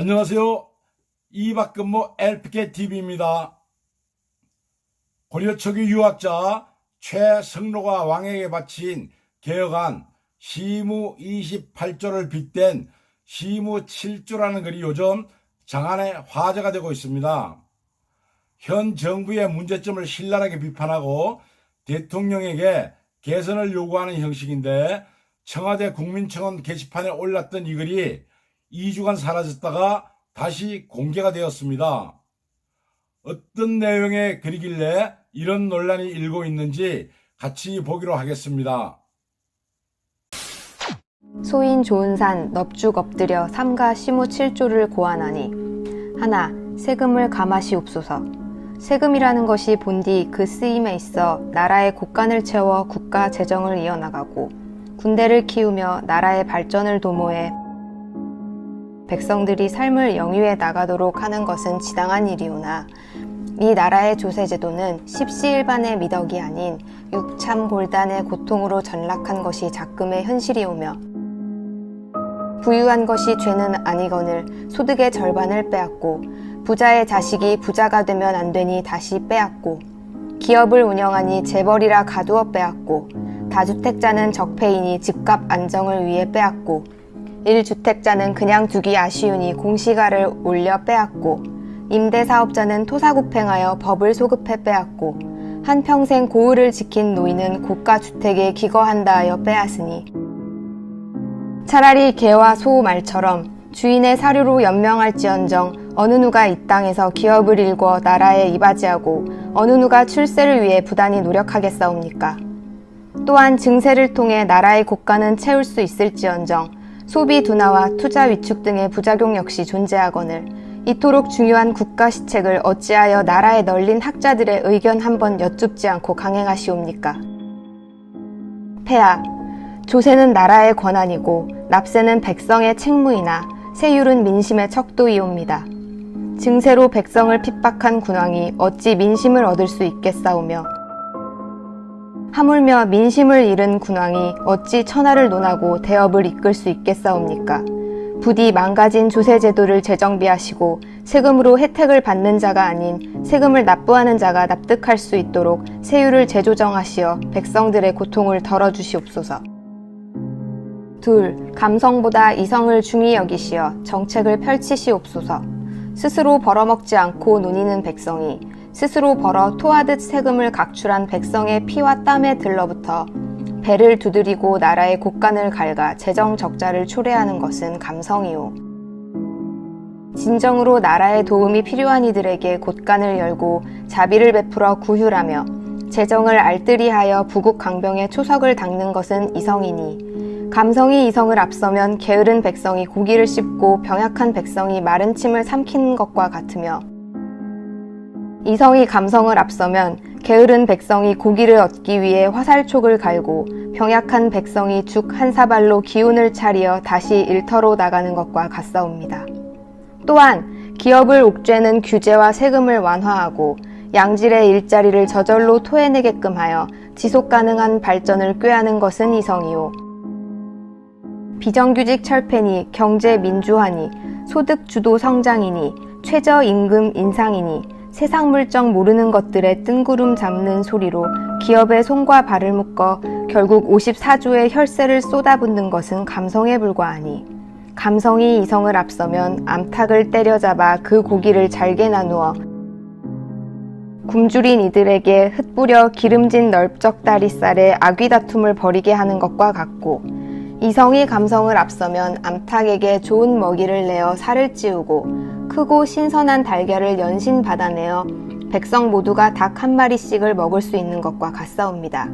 안녕하세요. 이박근모 LPKTV입니다. 고려 초기 유학자 최성로가 왕에게 바친 개혁안 시무 28조를 빗댄 시무 7조라는 글이 요즘 장안의 화제가 되고 있습니다. 현 정부의 문제점을 신랄하게 비판하고 대통령에게 개선을 요구하는 형식인데, 청와대 국민청원 게시판에 올랐던 이 글이 2주간 사라졌다가 다시 공개가 되었습니다. 어떤 내용의 글이길래 이런 논란이 일고 있는지 같이 보기로 하겠습니다. 소인 좋은 산 넙죽 엎드려 삼가 시무 7조를 고안하니, 하나, 세금을 감하시옵소서. 세금이라는 것이 본디 그 쓰임에 있어 나라의 곳간을 채워 국가 재정을 이어나가고 군대를 키우며 나라의 발전을 도모해 백성들이 삶을 영위해 나가도록 하는 것은 지당한 일이오나, 이 나라의 조세제도는 십시일반의 미덕이 아닌 육참골단의 고통으로 전락한 것이 작금의 현실이오며, 부유한 것이 죄는 아니거늘 소득의 절반을 빼앗고, 부자의 자식이 부자가 되면 안 되니 다시 빼앗고, 기업을 운영하니 재벌이라 가두어 빼앗고, 다주택자는 적폐이니 집값 안정을 위해 빼앗고, 1주택자는 그냥 두기 아쉬우니 공시가를 올려 빼앗고, 임대사업자는 토사구팽하여 법을 소급해 빼앗고, 한평생 고을을 지킨 노인은 고가주택에 기거한다 하여 빼앗으니, 차라리 개와 소 말처럼 주인의 사료로 연명할지언정 어느 누가 이 땅에서 기업을 일궈 나라에 이바지하고 어느 누가 출세를 위해 부단히 노력하겠사옵니까? 또한 증세를 통해 나라의 곳간은 채울 수 있을지언정 소비 둔화와 투자 위축 등의 부작용 역시 존재하거늘 이토록 중요한 국가 시책을 어찌하여 나라에 널린 학자들의 의견 한번 여쭙지 않고 강행하시옵니까? 폐하, 조세는 나라의 권한이고 납세는 백성의 책무이나 세율은 민심의 척도이옵니다. 증세로 백성을 핍박한 군왕이 어찌 민심을 얻을 수 있겠사오며, 하물며 민심을 잃은 군왕이 어찌 천하를 논하고 대업을 이끌 수 있겠사옵니까? 부디 망가진 조세제도를 재정비하시고 세금으로 혜택을 받는 자가 아닌 세금을 납부하는 자가 납득할 수 있도록 세율을 재조정하시어 백성들의 고통을 덜어주시옵소서. 둘, 감성보다 이성을 중히 여기시어 정책을 펼치시옵소서. 스스로 벌어먹지 않고 논의는 백성이 스스로 벌어 토하듯 세금을 각출한 백성의 피와 땀에 들러붙어 배를 두드리고 나라의 곳간을 갉아 재정 적자를 초래하는 것은 감성이요. 진정으로 나라의 도움이 필요한 이들에게 곳간을 열고 자비를 베풀어 구휼하며 재정을 알뜰히하여 부국 강병의 초석을 닦는 것은 이성이니, 감성이 이성을 앞서면 게으른 백성이 고기를 씹고 병약한 백성이 마른 침을 삼키는 것과 같으며, 이성이 감성을 앞서면 게으른 백성이 고기를 얻기 위해 화살촉을 갈고 병약한 백성이 죽 한 사발로 기운을 차리어 다시 일터로 나가는 것과 같사옵니다. 또한 기업을 옥죄는 규제와 세금을 완화하고 양질의 일자리를 저절로 토해내게끔 하여 지속가능한 발전을 꾀하는 것은 이성이요. 비정규직 철폐니 경제 민주화니 소득주도 성장이니 최저임금 인상이니 세상 물정 모르는 것들의 뜬구름 잡는 소리로 기업의 손과 발을 묶어 결국 54조의 혈세를 쏟아붓는 것은 감성에 불과하니, 감성이 이성을 앞서면 암탉을 때려잡아 그 고기를 잘게 나누어 굶주린 이들에게 흩뿌려 기름진 넓적다리살에 아귀다툼을 벌이게 하는 것과 같고, 이성이 감성을 앞서면 암탉에게 좋은 먹이를 내어 살을 찌우고 크고 신선한 달걀을 연신 받아내어 백성 모두가 닭 한 마리씩을 먹을 수 있는 것과 같사옵니다.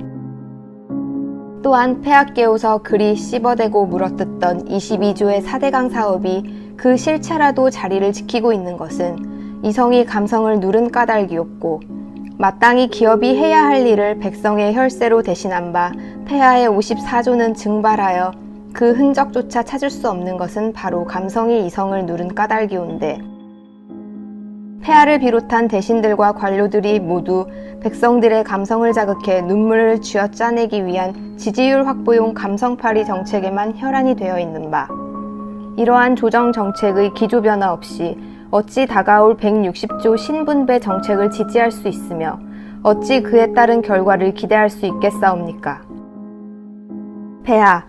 또한 폐하 깨우서 그리 씹어대고 물어뜯던 22조의 4대강 사업이 그 실체라도 자리를 지키고 있는 것은 이성이 감성을 누른 까닭이었고, 마땅히 기업이 해야 할 일을 백성의 혈세로 대신한 바 폐하의 54조는 증발하여 그 흔적조차 찾을 수 없는 것은 바로 감성이 이성을 누른 까닭이온데, 폐하를 비롯한 대신들과 관료들이 모두 백성들의 감성을 자극해 눈물을 쥐어 짜내기 위한 지지율 확보용 감성팔이 정책에만 혈안이 되어 있는 바, 이러한 조정 정책의 기조 변화 없이 어찌 다가올 160조 신분배 정책을 지지할 수 있으며 어찌 그에 따른 결과를 기대할 수 있겠사옵니까? 폐하,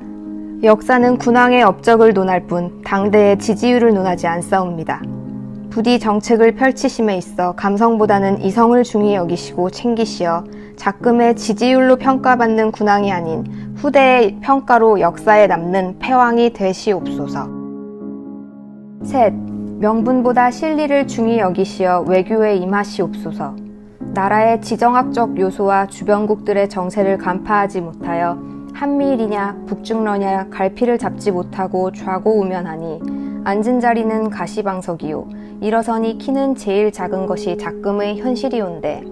역사는 군왕의 업적을 논할 뿐 당대의 지지율을 논하지 않사옵니다. 부디 정책을 펼치심에 있어 감성보다는 이성을 중히 여기시고 챙기시어 작금의 지지율로 평가받는 군왕이 아닌 후대의 평가로 역사에 남는 패왕이 되시옵소서. 셋, 명분보다 실리를 중히 여기시어 외교에 임하시옵소서. 나라의 지정학적 요소와 주변국들의 정세를 간파하지 못하여 한미일이냐 북중러냐 갈피를 잡지 못하고 좌고우면하니 앉은 자리는 가시방석이요 일어서니 키는 제일 작은 것이 작금의 현실이온데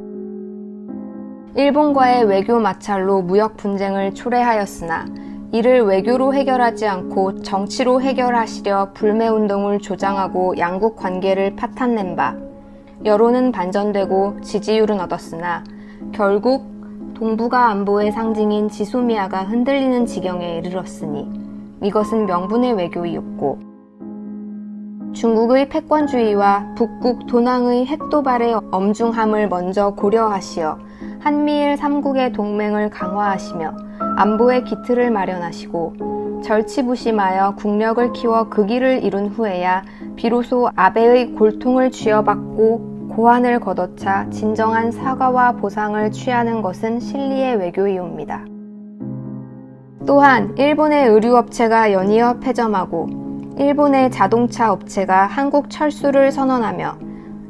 일본과의 외교 마찰로 무역 분쟁을 초래하였으나 이를 외교로 해결하지 않고 정치로 해결하시려 불매운동을 조장하고 양국 관계를 파탄낸 바 여론은 반전되고 지지율은 얻었으나 결국 동북아 안보의 상징인 지소미아가 흔들리는 지경에 이르렀으니 이것은 명분의 외교이었고 중국의 패권주의와 북국 도낭의 핵도발의 엄중함을 먼저 고려하시어 한미일 3국의 동맹을 강화하시며 안보의 기틀을 마련하시고 절치부심하여 국력을 키워 극일을 이룬 후에야 비로소 아베의 골통을 쥐어받고 고한을 걷어차 진정한 사과와 보상을 취하는 것은 실리의 외교이옵니다. 또한 일본의 의류업체가 연이어 폐점하고 일본의 자동차 업체가 한국 철수를 선언하며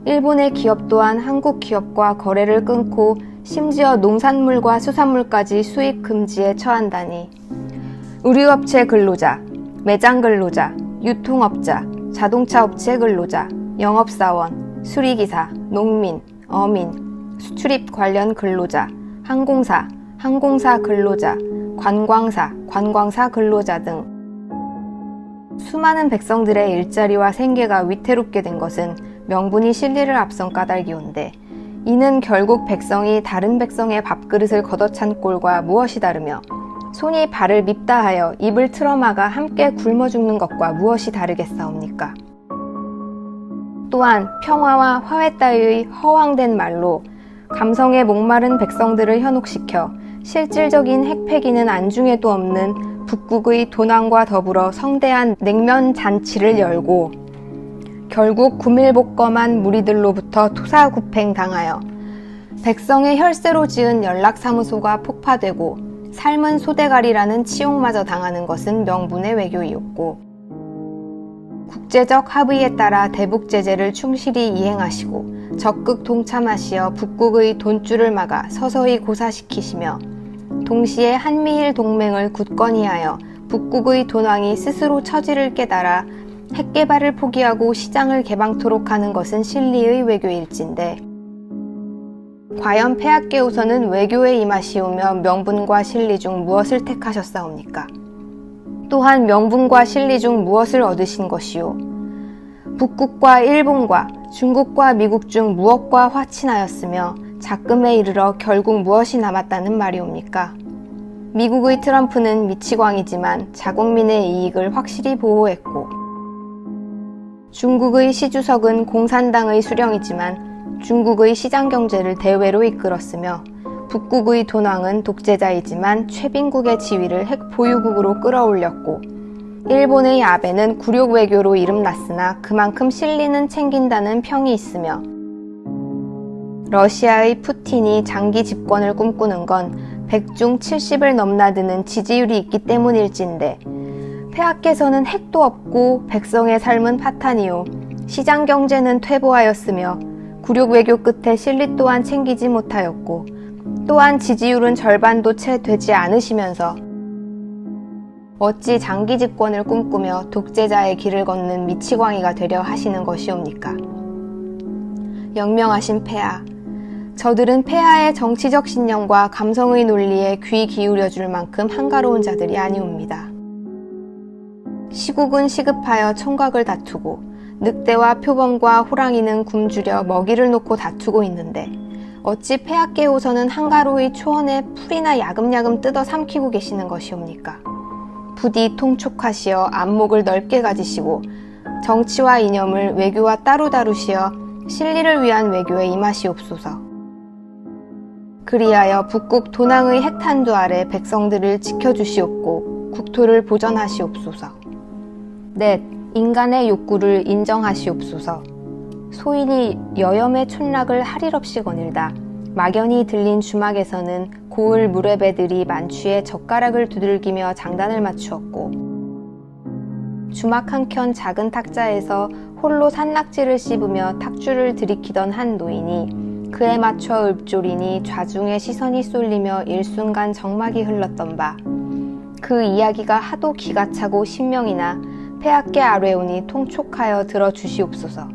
일본의 기업 또한 한국 기업과 거래를 끊고 심지어 농산물과 수산물까지 수입 금지에 처한다니 의류업체 근로자, 매장 근로자, 유통업자, 자동차 업체 근로자, 영업사원, 수리기사, 농민, 어민, 수출입 관련 근로자, 항공사, 항공사 근로자, 관광사, 관광사 근로자 등 수많은 백성들의 일자리와 생계가 위태롭게 된 것은 명분이 실리를 앞선 까닭이온데 이는 결국 백성이 다른 백성의 밥그릇을 걷어찬 꼴과 무엇이 다르며 손이 발을 밉다 하여 입을 틀어막아 함께 굶어 죽는 것과 무엇이 다르겠사옵니까? 또한 평화와 화해 따위의 허황된 말로 감성에 목마른 백성들을 현혹시켜 실질적인 핵폐기는 안중에도 없는 북국의 도난과 더불어 성대한 냉면 잔치를 열고 결국 구밀복검한 무리들로부터 토사구팽 당하여 백성의 혈세로 지은 연락사무소가 폭파되고 삶은 소대가리라는 치욕마저 당하는 것은 명분의 외교이었고 국제적 합의에 따라 대북 제재를 충실히 이행하시고 적극 동참하시어 북국의 돈줄을 막아 서서히 고사시키시며 동시에 한미일 동맹을 굳건히 하여 북국의 돈왕이 스스로 처지를 깨달아 핵개발을 포기하고 시장을 개방토록 하는 것은 실리의 외교일진데 과연 폐하께우서는 외교에 임하시오며 명분과 실리 중 무엇을 택하셨사옵니까? 또한 명분과 실리 중 무엇을 얻으신 것이오? 북국과 일본과 중국과 미국 중 무엇과 화친하였으며 작금에 이르러 결국 무엇이 남았다는 말이옵니까? 미국의 트럼프는 미치광이지만 자국민의 이익을 확실히 보호했고 중국의 시주석은 공산당의 수령이지만 중국의 시장경제를 대외로 이끌었으며 북국의 돈왕은 독재자이지만 최빈국의 지위를 핵 보유국으로 끌어올렸고 일본의 아베는 굴욕 외교로 이름났으나 그만큼 실리는 챙긴다는 평이 있으며 러시아의 푸틴이 장기 집권을 꿈꾸는 건 100중 70을 넘나드는 지지율이 있기 때문일진데 폐하께서는 핵도 없고 백성의 삶은 파탄이요 시장경제는 퇴보하였으며 굴욕 외교 끝에 실리 또한 챙기지 못하였고 또한 지지율은 절반도 채 되지 않으시면서 어찌 장기 집권을 꿈꾸며 독재자의 길을 걷는 미치광이가 되려 하시는 것이옵니까? 영명하신 폐하, 저들은 폐하의 정치적 신념과 감성의 논리에 귀 기울여줄 만큼 한가로운 자들이 아니옵니다. 시국은 시급하여 총각을 다투고 늑대와 표범과 호랑이는 굶주려 먹이를 놓고 다투고 있는데 어찌 폐하께우서는 한가로이 초원에 풀이나 야금야금 뜯어 삼키고 계시는 것이옵니까? 부디 통촉하시어 안목을 넓게 가지시고 정치와 이념을 외교와 따로 다루시어 실리를 위한 외교에 임하시옵소서. 그리하여 북극 도낭의 핵탄두 아래 백성들을 지켜주시옵고 국토를 보전하시옵소서. 넷, 인간의 욕구를 인정하시옵소서. 소인이 여염의 촌락을 할 일 없이 거닐다 막연히 들린 주막에서는 고을 무례배들이 만취해 젓가락을 두들기며 장단을 맞추었고 주막 한켠 작은 탁자에서 홀로 산낙지를 씹으며 탁주를 들이키던 한 노인이 그에 맞춰 읊조리니 좌중의 시선이 쏠리며 일순간 정막이 흘렀던 바 그 이야기가 하도 기가 차고 신명이나 폐하께 아뢰오니 통촉하여 들어주시옵소서.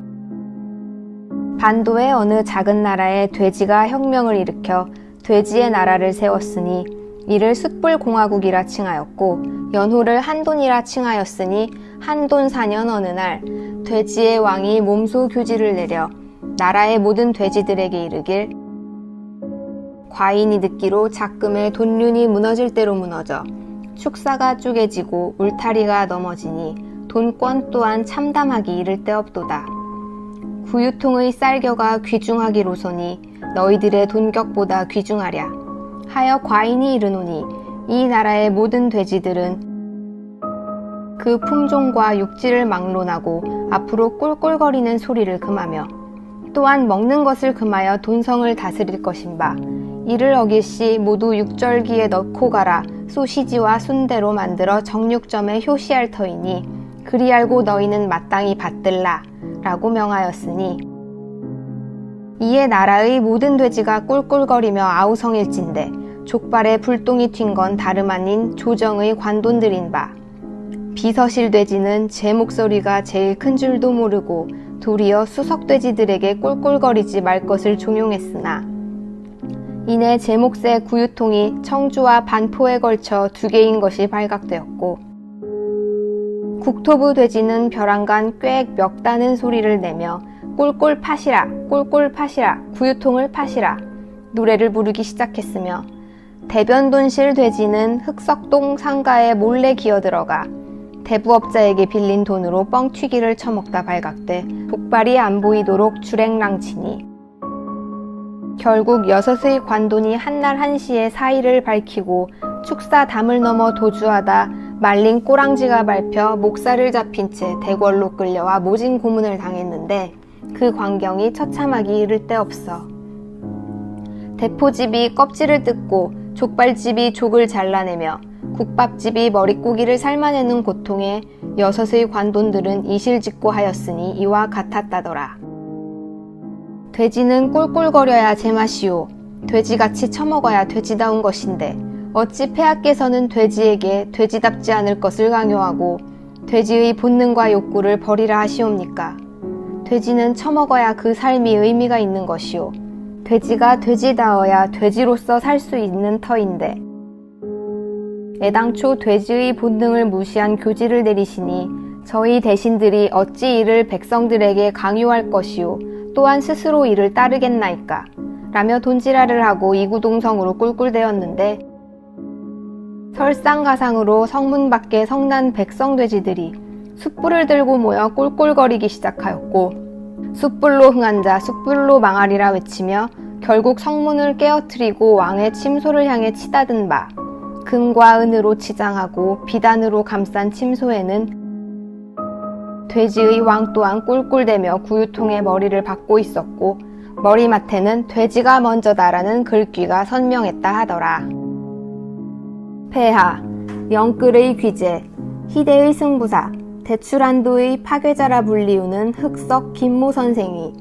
반도의 어느 작은 나라에 돼지가 혁명을 일으켜 돼지의 나라를 세웠으니 이를 숯불공화국이라 칭하였고 연호를 한돈이라 칭하였으니 한돈 4년 어느 날 돼지의 왕이 몸소 교지를 내려 나라의 모든 돼지들에게 이르길 과인이 듣기로 작금의 돈륜이 무너질 대로 무너져 축사가 쪼개지고 울타리가 넘어지니 돈권 또한 참담하기 이를 데 없도다. 구유통의 쌀겨가 귀중하기로서니 너희들의 돈격보다 귀중하랴 하여 과인이 이르노니 이 나라의 모든 돼지들은 그 품종과 육질을 막론하고 앞으로 꿀꿀거리는 소리를 금하며 또한 먹는 것을 금하여 돈성을 다스릴 것인바 이를 어길시 모두 육절기에 넣고 가라 소시지와 순대로 만들어 정육점에 효시할 터이니 그리 알고 너희는 마땅히 받들라 라고 명하였으니 이에 나라의 모든 돼지가 꿀꿀거리며 아우성일진데 족발에 불똥이 튄 건 다름 아닌 조정의 관돈들인 바 비서실 돼지는 제 목소리가 제일 큰 줄도 모르고 도리어 수석 돼지들에게 꿀꿀거리지 말 것을 종용했으나 이내 제 몫의 구유통이 청주와 반포에 걸쳐 2개인 것이 발각되었고 국토부 돼지는 벼랑간 꽤 멱다는 소리를 내며 꿀꿀 파시라 꿀꿀 파시라 구유통을 파시라 노래를 부르기 시작했으며 대변돈실 돼지는 흑석동 상가에 몰래 기어들어가 대부업자에게 빌린 돈으로 뻥튀기를 처먹다 발각돼 복발이 안 보이도록 주랭랑치니 결국 6의 관돈이 한날 한시에 사의를 밝히고 축사 담을 넘어 도주하다 말린 꼬랑지가 밟혀 목살을 잡힌 채 대궐로 끌려와 모진 고문을 당했는데 그 광경이 처참하기 이를 데 없어. 대포집이 껍질을 뜯고 족발집이 족을 잘라내며 국밥집이 머릿고기를 삶아내는 고통에 6의 관돈들은 이실직고 하였으니 이와 같았다더라. 돼지는 꿀꿀거려야 제맛이오. 돼지같이 처먹어야 돼지다운 것인데 어찌 폐하께서는 돼지에게 돼지답지 않을 것을 강요하고 돼지의 본능과 욕구를 버리라 하시옵니까? 돼지는 처먹어야 그 삶이 의미가 있는 것이오. 돼지가 돼지다워야 돼지로서 살 수 있는 터인데 애당초 돼지의 본능을 무시한 교지를 내리시니 저희 대신들이 어찌 이를 백성들에게 강요할 것이오. 또한 스스로 이를 따르겠나이까? 라며 돈지랄을 하고 이구동성으로 꿀꿀대었는데 설상가상으로 성문 밖에 성난 백성돼지들이 숯불을 들고 모여 꿀꿀거리기 시작하였고 숯불로 흥한 자 숯불로 망하리라 외치며 결국 성문을 깨어뜨리고 왕의 침소를 향해 치닫은 바 금과 은으로 치장하고 비단으로 감싼 침소에는 돼지의 왕 또한 꿀꿀대며 구유통의 머리를 박고 있었고 머리맡에는 돼지가 먼저다라는 글귀가 선명했다 하더라. 폐하, 영끌의 귀재, 희대의 승부사, 대출한도의 파괴자라 불리우는 흑석 김모 선생이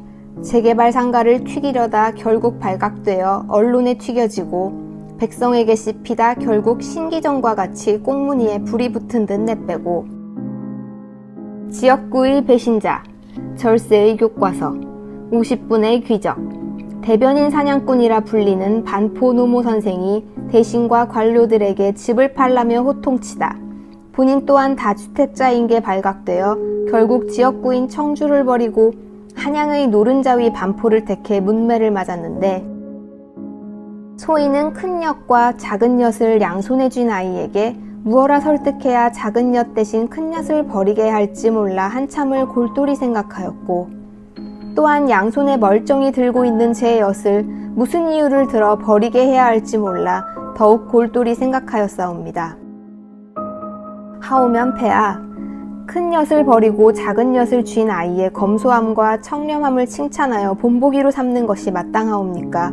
재개발 상가를 튀기려다 결국 발각되어 언론에 튀겨지고 백성에게 씹히다 결국 신기정과 같이 꽁무니에 불이 붙은 듯 내빼고 지역구의 배신자, 절세의 교과서, 50분의 귀적, 대변인 사냥꾼이라 불리는 반포 노모 선생이 대신과 관료들에게 집을 팔라며 호통치다 본인 또한 다주택자인 게 발각되어 결국 지역구인 청주를 버리고 한양의 노른자위 반포를 택해 문매를 맞았는데 소인은 큰 엿과 작은 엿을 양손에 쥔 아이에게 무어라 설득해야 작은 엿 대신 큰 엿을 버리게 할지 몰라 한참을 골똘히 생각하였고, 또한 양손에 멀쩡히 들고 있는 제 엿을 무슨 이유를 들어 버리게 해야 할지 몰라 더욱 골똘히 생각하였사옵니다. 하오면 폐하, 큰 엿을 버리고 작은 엿을 쥔 아이의 검소함과 청렴함을 칭찬하여 본보기로 삼는 것이 마땅하옵니까?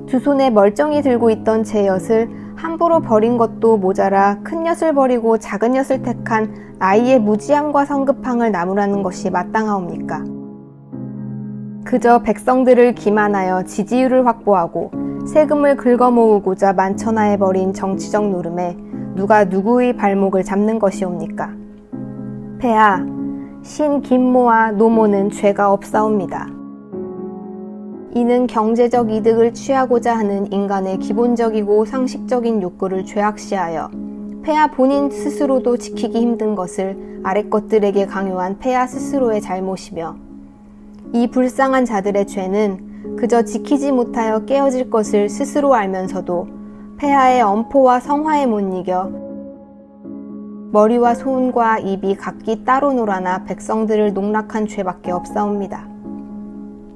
두 손에 멀쩡히 들고 있던 제 엿을 함부로 버린 것도 모자라 큰 엿을 버리고 작은 엿을 택한 아이의 무지함과 성급함을 나무라는 것이 마땅하옵니까? 그저 백성들을 기만하여 지지율을 확보하고 세금을 긁어모으고자 만천하해버린 정치적 노름에 누가 누구의 발목을 잡는 것이옵니까? 폐하, 신 김모와 노모는 죄가 없사옵니다. 이는 경제적 이득을 취하고자 하는 인간의 기본적이고 상식적인 욕구를 죄악시하여 폐하 본인 스스로도 지키기 힘든 것을 아래 것들에게 강요한 폐하 스스로의 잘못이며, 이 불쌍한 자들의 죄는 그저 지키지 못하여 깨어질 것을 스스로 알면서도 폐하의 엄포와 성화에 못 이겨 머리와 손과 입이 각기 따로 놀아나 백성들을 농락한 죄밖에 없사옵니다.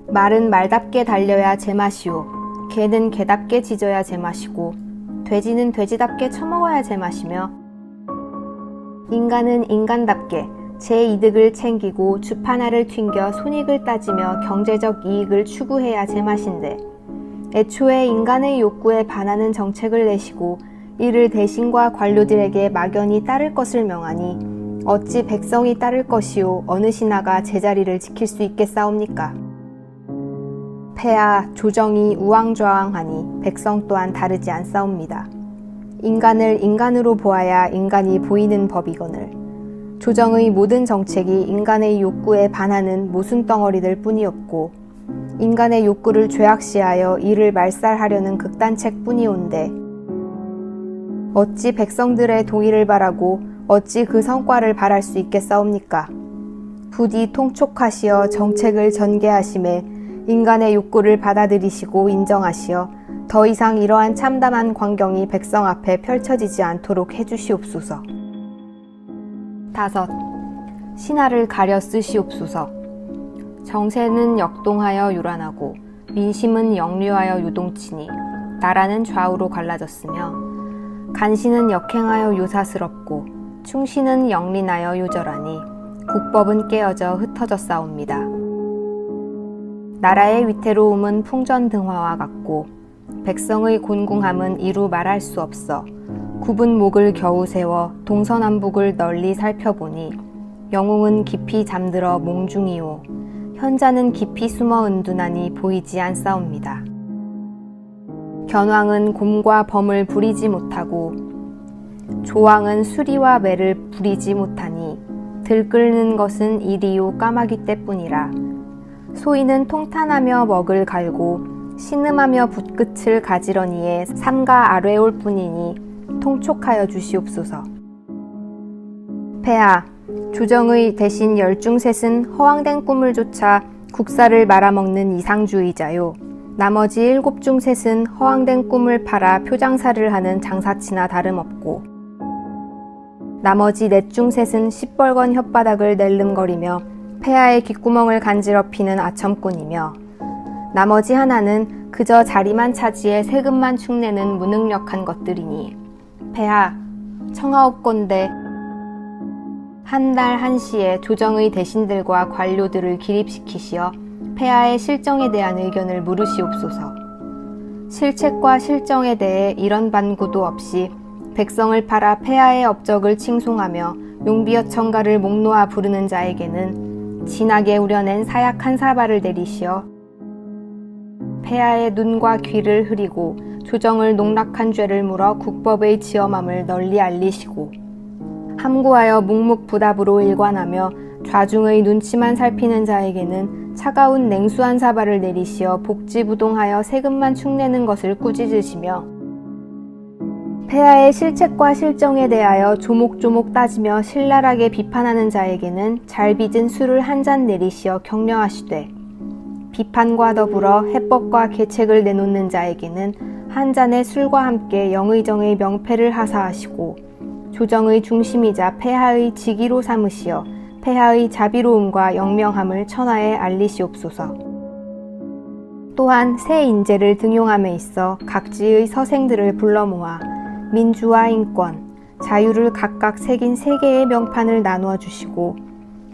말은 말답게 달려야 제맛이오, 개는 개답게 짖어야 제맛이고, 돼지는 돼지답게 처먹어야 제맛이며, 인간은 인간답게 제 이득을 챙기고 주파나를 튕겨 손익을 따지며 경제적 이익을 추구해야 제맛인데, 애초에 인간의 욕구에 반하는 정책을 내시고 이를 대신과 관료들에게 막연히 따를 것을 명하니 어찌 백성이 따를 것이요 어느 신하가 제자리를 지킬 수 있겠사옵니까? 폐하, 조정이 우왕좌왕하니 백성 또한 다르지 않사옵니다. 인간을 인간으로 보아야 인간이 보이는 법이거늘 조정의 모든 정책이 인간의 욕구에 반하는 모순덩어리들 뿐이었고, 인간의 욕구를 죄악시하여 이를 말살하려는 극단책 뿐이온데, 어찌 백성들의 동의를 바라고 어찌 그 성과를 바랄 수 있겠사옵니까? 부디 통촉하시어 정책을 전개하심에 인간의 욕구를 받아들이시고 인정하시어 더 이상 이러한 참담한 광경이 백성 앞에 펼쳐지지 않도록 해주시옵소서. 5. 신하를 가려 쓰시옵소서. 정세는 역동하여 요란하고 민심은 역류하여 요동치니 나라는 좌우로 갈라졌으며, 간신은 역행하여 요사스럽고 충신은 영린하여 요절하니 국법은 깨어져 흩어졌사옵니다. 나라의 위태로움은 풍전등화와 같고 백성의 곤궁함은 이루 말할 수 없어 굽은 목을 겨우 세워 동서남북을 널리 살펴보니 영웅은 깊이 잠들어 몽중이요 현자는 깊이 숨어 은둔하니 보이지 않사옵니다. 견왕은 곰과 범을 부리지 못하고 조왕은 수리와 매를 부리지 못하니 들끓는 것은 이리요 까마귀 때뿐이라. 소인은 통탄하며 먹을 갈고 신음하며 붓끝을 가지러니에 삼가 아뢰올 뿐이니 통촉하여 주시옵소서. 폐하, 조정의 대신 열중셋은 허황된 꿈을 쫓아 국사를 말아먹는 이상주의자요, 나머지 7중 셋은 허황된 꿈을 팔아 표장사를 하는 장사치나 다름없고, 나머지 4중 셋은 시뻘건 혓바닥을 낼름거리며 폐하의 귓구멍을 간지럽히는 아첨꾼이며, 나머지 하나는 그저 자리만 차지해 세금만 축내는 무능력한 것들이니, 폐하, 청하옵건대 한 달 한시에 조정의 대신들과 관료들을 기립시키시어 폐하의 실정에 대한 의견을 물으시옵소서. 실책과 실정에 대해 이런 반구도 없이 백성을 팔아 폐하의 업적을 칭송하며 용비어 청가를 목 놓아 부르는 자에게는 진하게 우려낸 사약한 사발을 내리시어 폐하의 눈과 귀를 흐리고 조정을 농락한 죄를 물어 국법의 지엄함을 널리 알리시고, 함구하여 묵묵부답으로 일관하며 좌중의 눈치만 살피는 자에게는 차가운 냉수한 사발을 내리시어 복지부동하여 세금만 축내는 것을 꾸짖으시며, 폐하의 실책과 실정에 대하여 조목조목 따지며 신랄하게 비판하는 자에게는 잘 빚은 술을 한 잔 내리시어 격려하시되, 비판과 더불어 해법과 계책을 내놓는 자에게는 한 잔의 술과 함께 영의정의 명패를 하사하시고, 조정의 중심이자 폐하의 직위로 삼으시어 폐하의 자비로움과 영명함을 천하에 알리시옵소서. 또한 새 인재를 등용함에 있어 각지의 서생들을 불러 모아 민주와 인권, 자유를 각각 새긴 3개의 명판을 나누어 주시고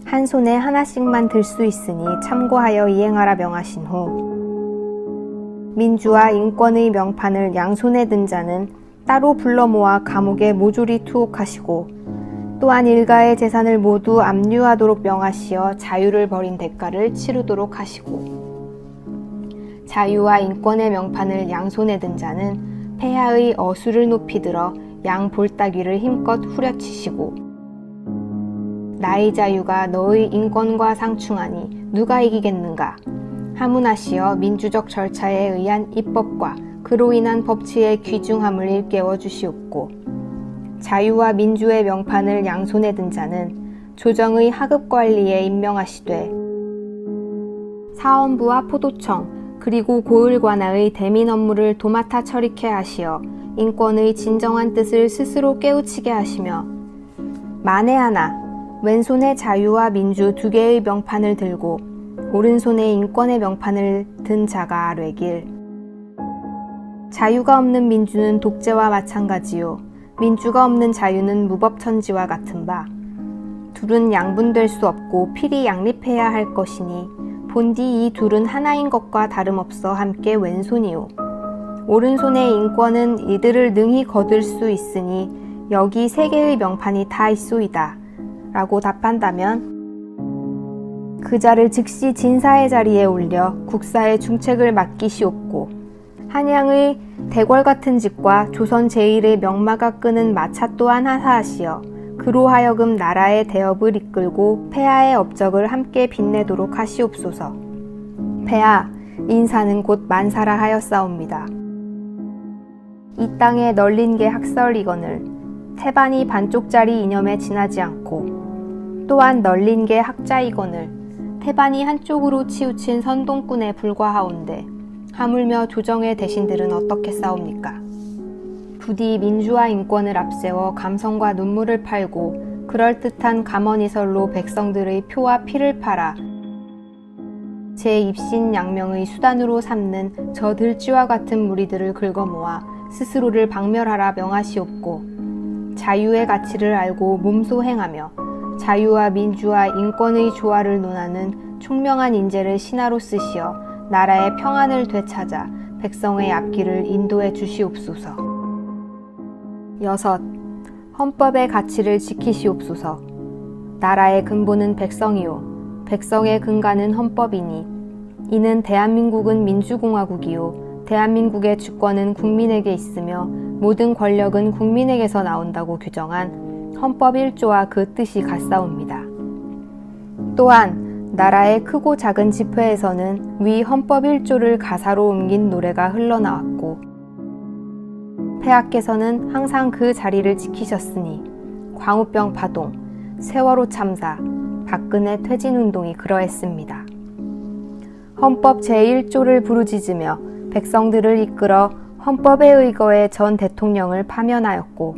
한 손에 하나씩만 들 수 있으니 참고하여 이행하라 명하신 후 민주와 인권의 명판을 양손에 든 자는 따로 불러 모아 감옥에 모조리 투옥하시고 또한 일가의 재산을 모두 압류하도록 명하시어 자유를 버린 대가를 치르도록 하시고 자유와 인권의 명판을 양손에 든 자는 폐하의 어수를 높이 들어 양 볼따귀를 힘껏 후려치시고 나의 자유가 너의 인권과 상충하니 누가 이기겠는가 하문하시어 민주적 절차에 의한 입법과 그로 인한 법치의 귀중함을 일깨워 주시옵고 자유와 민주의 명판을 양손에 든 자는 조정의 하급 관리에 임명하시되 사원부와 포도청 그리고 고을 관아의 대민 업무를 도맡아 처리케 하시어 인권의 진정한 뜻을 스스로 깨우치게 하시며 만에 하나 왼손에 자유와 민주 2개의 명판을 들고 오른손에 인권의 명판을 든 자가 아뢰길 자유가 없는 민주는 독재와 마찬가지요 민주가 없는 자유는 무법천지와 같은 바 둘은 양분될 수 없고 필히 양립해야 할 것이니 본디 이 둘은 하나인 것과 다름없어 함께 왼손이요 오른손의 인권은 이들을 능히 거둘 수 있으니 여기 3개의 명판이 다 있소이다 라고 답한다면 그 자를 즉시 진사의 자리에 올려 국사의 중책을 맡기시옵고 한양의 대궐 같은 집과 조선 제1의 명마가 끄는 마차 또한 하사하시어 그로 하여금 나라의 대업을 이끌고 폐하의 업적을 함께 빛내도록 하시옵소서. 폐하, 인사는 곧 만사라 하였사옵니다. 이 땅에 널린 게 학설이거늘 태반이 반쪽짜리 이념에 지나지 않고 또한 널린 게 학자이거늘 태반이 한쪽으로 치우친 선동꾼에 불과하온데 하물며 조정의 대신들은 어떻게 싸웁니까? 부디 민주와 인권을 앞세워 감성과 눈물을 팔고 그럴듯한 감언이설로 백성들의 표와 피를 팔아 제 입신양명의 수단으로 삼는 저 들쥐와 같은 무리들을 긁어모아 스스로를 박멸하라 명하시옵고 자유의 가치를 알고 몸소 행하며 자유와 민주와 인권의 조화를 논하는 총명한 인재를 신하로 쓰시어 나라의 평안을 되찾아 백성의 앞길을 인도해 주시옵소서. 6. 헌법의 가치를 지키시옵소서. 나라의 근본은 백성이요 백성의 근간은 헌법이니 이는 대한민국은 민주공화국이요 대한민국의 주권은 국민에게 있으며 모든 권력은 국민에게서 나온다고 규정한 헌법 1조와 그 뜻이 같사옵니다. 또한 나라의 크고 작은 집회에서는 위 헌법 1조를 가사로 옮긴 노래가 흘러나왔고 폐하께서는 항상 그 자리를 지키셨으니 광우병 파동, 세월호 참사, 박근혜 퇴진운동이 그러했습니다. 헌법 제1조를 부르짖으며 백성들을 이끌어 헌법에 의거해 전 대통령을 파면하였고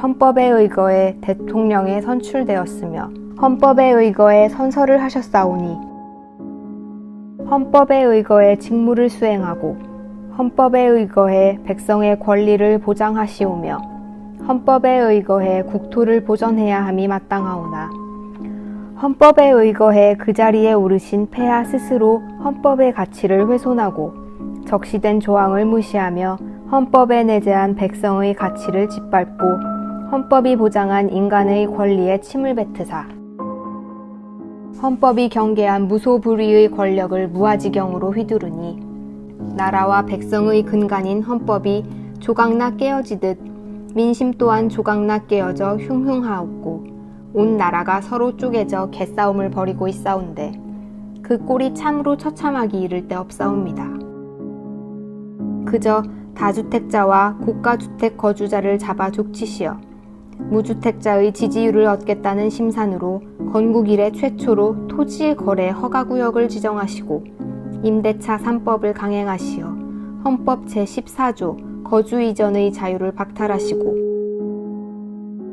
헌법에 의거해 대통령에 선출되었으며 헌법에 의거해 선서를 하셨사오니 헌법에 의거해 직무를 수행하고 헌법에 의거해 백성의 권리를 보장하시오며 헌법에 의거해 국토를 보전해야 함이 마땅하오나 헌법에 의거해 그 자리에 오르신 폐하 스스로 헌법의 가치를 훼손하고 적시된 조항을 무시하며 헌법에 내재한 백성의 가치를 짓밟고 헌법이 보장한 인간의 권리에 침을 뱉으사 헌법이 경계한 무소불위의 권력을 무아지경으로 휘두르니 나라와 백성의 근간인 헌법이 조각나 깨어지듯 민심 또한 조각나 깨어져 흉흉하옵고 온 나라가 서로 쪼개져 개싸움을 벌이고 있사온데 그 꼴이 참으로 처참하기 이를 데 없사옵니다. 그저 다주택자와 고가주택 거주자를 잡아 족치시어 무주택자의 지지율을 얻겠다는 심산으로 건국 이래 최초로 토지 거래 허가구역을 지정하시고 임대차 3법을 강행하시어 헌법 제14조 거주 이전의 자유를 박탈하시고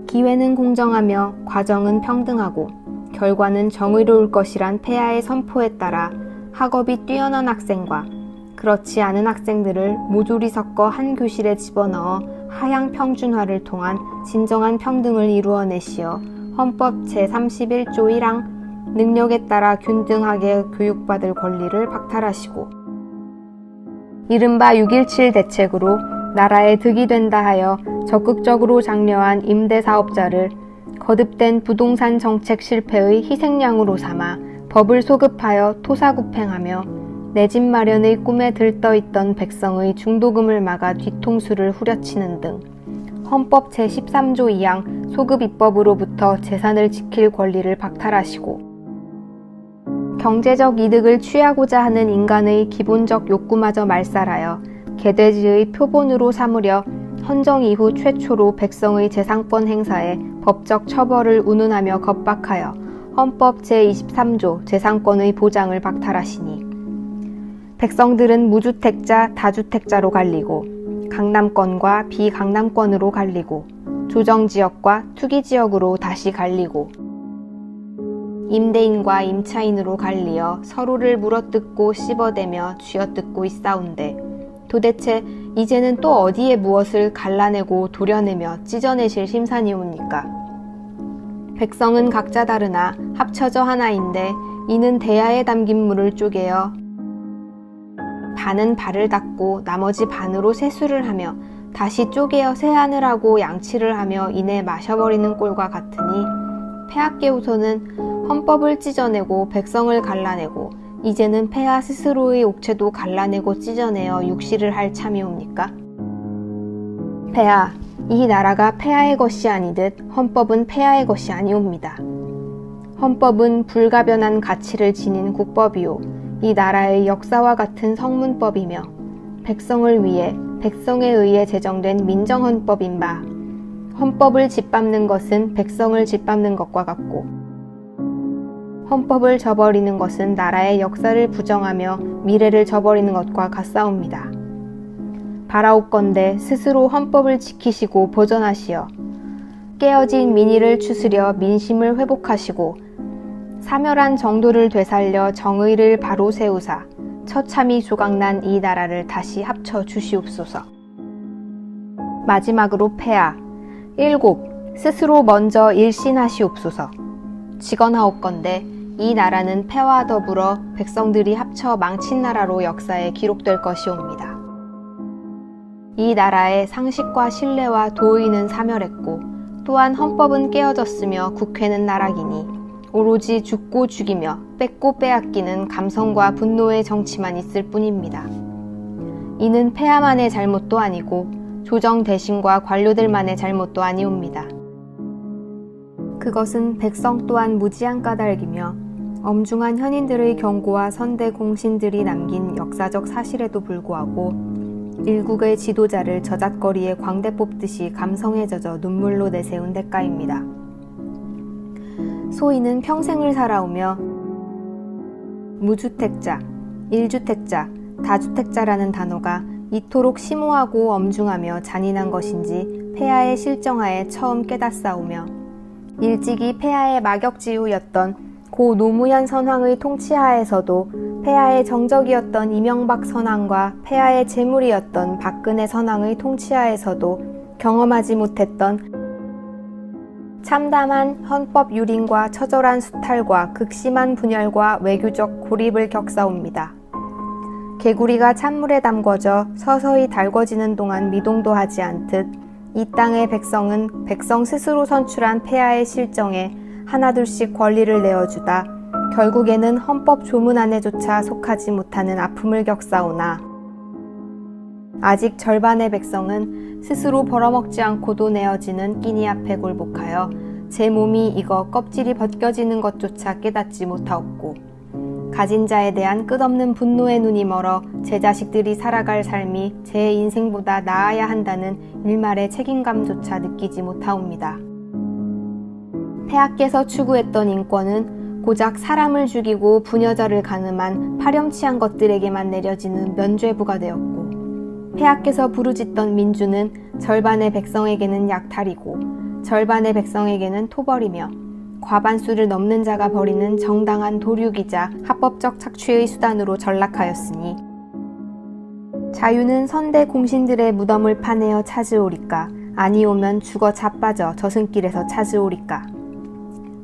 기회는 공정하며 과정은 평등하고 결과는 정의로울 것이란 폐하의 선포에 따라 학업이 뛰어난 학생과 그렇지 않은 학생들을 모조리 섞어 한 교실에 집어넣어 하향 평준화를 통한 진정한 평등을 이루어내시어 헌법 제31조 1항 능력에 따라 균등하게 교육받을 권리를 박탈하시고 이른바 6.17 대책으로 나라에 득이 된다 하여 적극적으로 장려한 임대사업자를 거듭된 부동산 정책 실패의 희생양으로 삼아 법을 소급하여 토사구팽하며 내 집 마련의 꿈에 들떠있던 백성의 중도금을 막아 뒤통수를 후려치는 등 헌법 제13조 2항 소급입법으로부터 재산을 지킬 권리를 박탈하시고 경제적 이득을 취하고자 하는 인간의 기본적 욕구마저 말살하여 개돼지의 표본으로 삼으려 헌정 이후 최초로 백성의 재산권 행사에 법적 처벌을 운운하며 겁박하여 헌법 제23조 재산권의 보장을 박탈하시니 백성들은 무주택자, 다주택자로 갈리고 강남권과 비강남권으로 갈리고 조정지역과 투기지역으로 다시 갈리고 임대인과 임차인으로 갈리어 서로를 물어뜯고 씹어대며 쥐어뜯고 있사온데 도대체 이제는 또 어디에 무엇을 갈라내고 도려내며 찢어내실 심산이옵니까? 백성은 각자 다르나 합쳐져 하나인데 이는 대야에 담긴 물을 쪼개어 반은 발을 닦고 나머지 반으로 세수를 하며 다시 쪼개어 세안을 하고 양치를 하며 이내 마셔버리는 꼴과 같으니 폐하께우서는 헌법을 찢어내고 백성을 갈라내고 이제는 폐하 스스로의 옥체도 갈라내고 찢어내어 육시를 할 참이옵니까? 폐하, 이 나라가 폐하의 것이 아니듯 헌법은 폐하의 것이 아니옵니다. 헌법은 불가변한 가치를 지닌 국법이요 이 나라의 역사와 같은 성문법이며 백성을 위해 백성에 의해 제정된 민정헌법인 바 헌법을 짓밟는 것은 백성을 짓밟는 것과 같고 헌법을 저버리는 것은 나라의 역사를 부정하며 미래를 저버리는 것과 같사옵니다. 바라옵건대 스스로 헌법을 지키시고 보전하시어 깨어진 민의를 추스려 민심을 회복하시고 사멸한 정도를 되살려 정의를 바로 세우사 처참히 조각난 이 나라를 다시 합쳐 주시옵소서. 마지막으로 폐하 7. 스스로 먼저 일신하시옵소서. 직언하옵건대 이 나라는 폐와 더불어 백성들이 합쳐 망친 나라로 역사에 기록될 것이옵니다. 이 나라의 상식과 신뢰와 도의는 사멸했고 또한 헌법은 깨어졌으며 국회는 나락이니 오로지 죽고 죽이며 뺏고 빼앗기는 감성과 분노의 정치만 있을 뿐입니다. 이는 폐하만의 잘못도 아니고 조정 대신과 관료들만의 잘못도 아니옵니다. 그것은 백성 또한 무지한 까닭이며 엄중한 현인들의 경고와 선대 공신들이 남긴 역사적 사실에도 불구하고 일국의 지도자를 저잣거리에 광대 뽑듯이 감성에 젖어 눈물로 내세운 대가입니다. 소인은 평생을 살아오며 무주택자, 일주택자, 다주택자라는 단어가 이토록 심오하고 엄중하며 잔인한 것인지 폐하의 실정하에 처음 깨닫사오며 일찍이 폐하의 막역지우였던 고 노무현 선왕의 통치하에서도 폐하의 정적이었던 이명박 선왕과 폐하의 재물이었던 박근혜 선왕의 통치하에서도 경험하지 못했던 참담한 헌법 유린과 처절한 수탈과 극심한 분열과 외교적 고립을 겪사옵니다. 개구리가 찬물에 담궈져 서서히 달궈지는 동안 미동도 하지 않듯 이 땅의 백성은 백성 스스로 선출한 폐하의 실정에 하나둘씩 권리를 내어주다 결국에는 헌법 조문 안에조차 속하지 못하는 아픔을 겪사오나 아직 절반의 백성은 스스로 벌어먹지 않고도 내어지는 끼니 앞에 굴복하여 제 몸이 익어 껍질이 벗겨지는 것조차 깨닫지 못하옵고 가진 자에 대한 끝없는 분노의 눈이 멀어 제 자식들이 살아갈 삶이 제 인생보다 나아야 한다는 일말의 책임감조차 느끼지 못하옵니다. 폐하께서 추구했던 인권은 고작 사람을 죽이고 부녀자를 간음한 파렴치한 것들에게만 내려지는 면죄부가 되었고 폐하께서 부르짖던 민주는 절반의 백성에게는 약탈이고 절반의 백성에게는 토벌이며 과반수를 넘는 자가 벌이는 정당한 도륙이자 합법적 착취의 수단으로 전락하였으니 자유는 선대 공신들의 무덤을 파내어 찾으오리까 아니오면 죽어 자빠져 저승길에서 찾으오리까.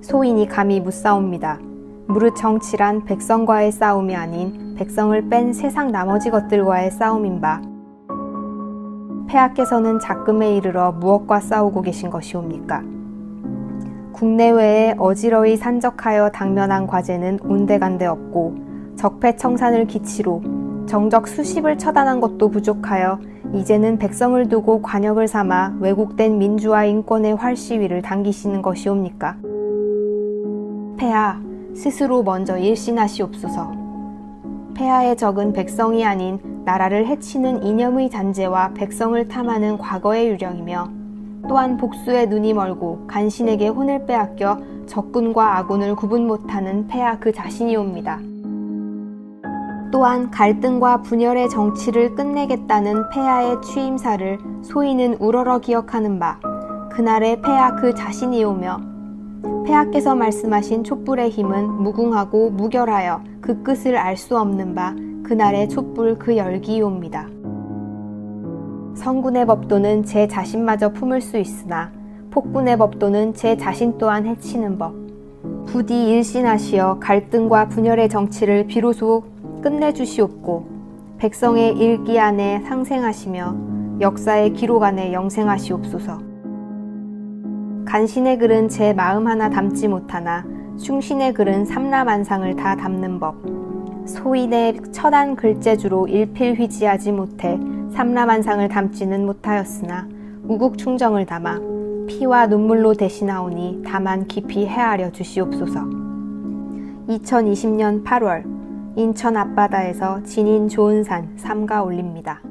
소인이 감히 묻사옵니다. 무릇 정치란 백성과의 싸움이 아닌 백성을 뺀 세상 나머지 것들과의 싸움인바 폐하께서는 작금에 이르러 무엇과 싸우고 계신 것이옵니까? 국내외에 어지러이 산적하여 당면한 과제는 온데간데 없고 적폐청산을 기치로 정적 수십을 처단한 것도 부족하여 이제는 백성을 두고 관역을 삼아 왜곡된 민주화 인권의 활시위를 당기시는 것이옵니까? 폐하, 스스로 먼저 일신하시옵소서. 폐하의 적은 백성이 아닌 나라를 해치는 이념의 잔재와 백성을 탐하는 과거의 유령이며 또한 복수의 눈이 멀고 간신에게 혼을 빼앗겨 적군과 아군을 구분 못하는 폐하 그 자신이옵니다. 또한 갈등과 분열의 정치를 끝내겠다는 폐하의 취임사를 소인은 우러러 기억하는 바 그날의 폐하 그 자신이오며 폐하께서 말씀하신 촛불의 힘은 무궁하고 무결하여 그 끝을 알 수 없는 바 그날의 촛불 그 열기이옵니다. 성군의 법도는 제 자신마저 품을 수 있으나 폭군의 법도는 제 자신 또한 해치는 법. 부디 일신하시어 갈등과 분열의 정치를 비로소 끝내주시옵고 백성의 일기 안에 상생하시며 역사의 기록 안에 영생하시옵소서. 간신의 글은 제 마음 하나 담지 못하나 충신의 글은 삼라만상을 다 담는 법. 소인의 처단 글재주로 일필휘지하지 못해 삼라만상을 담지는 못하였으나 우국충정을 담아 피와 눈물로 대신하오니 다만 깊이 헤아려 주시옵소서. 2020년 8월 인천 앞바다에서 진인 좋은 산 삼가 올립니다.